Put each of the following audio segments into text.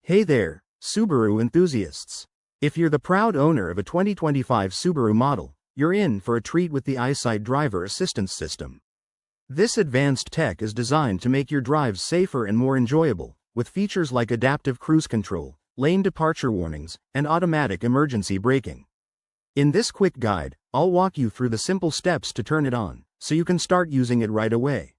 Hey there, Subaru enthusiasts. If you're the proud owner of a 2025 Subaru model, you're in for a treat with the Eyesight driver assistance system. This advanced tech is designed to make your drives safer and more enjoyable, with features like adaptive cruise control, lane departure warnings, and automatic emergency braking. In this quick guide, I'll walk you through the simple steps to turn it on, so you can start using it right away.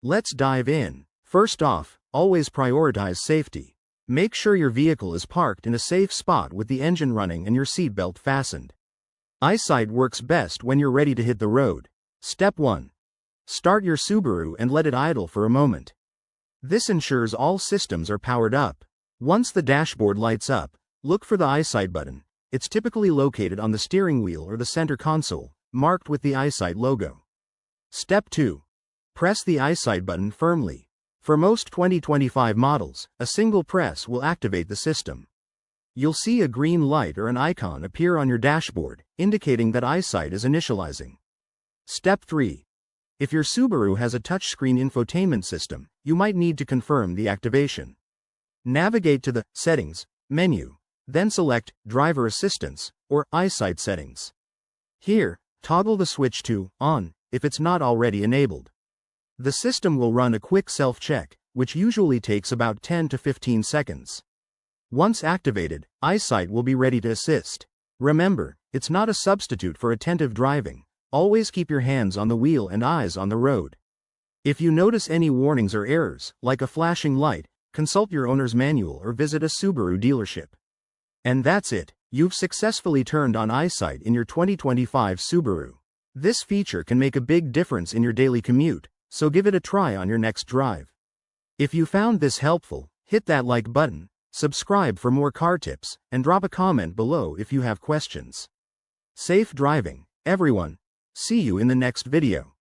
Let's dive in. First off, always prioritize safety. Make sure your vehicle is parked in a safe spot with the engine running and your seatbelt fastened. Eyesight works best when you're ready to hit the road. Step 1. Start your Subaru and let it idle for a moment. This ensures all systems are powered up. Once the dashboard lights up, look for the Eyesight button. It's typically located on the steering wheel or the center console, marked with the Eyesight logo. Step 2. Press the Eyesight button firmly. For most 2025 models, a single press will activate the system. You'll see a green light or an icon appear on your dashboard, indicating that Eyesight is initializing. Step 3. If your Subaru has a touchscreen infotainment system, you might need to confirm the activation. Navigate to the Settings menu, then select Driver Assistance or Eyesight Settings. Here, toggle the switch to On if it's not already enabled. The system will run a quick self-check, which usually takes about 10 to 15 seconds. Once activated, Eyesight will be ready to assist. Remember, it's not a substitute for attentive driving. Always keep your hands on the wheel and eyes on the road. If you notice any warnings or errors, like a flashing light, consult your owner's manual or visit a Subaru dealership. And that's it, you've successfully turned on Eyesight in your 2025 Subaru. This feature can make a big difference in your daily commute, so give it a try on your next drive. If you found this helpful, hit that like button, subscribe for more car tips, and drop a comment below if you have questions. Safe driving, everyone. See you in the next video.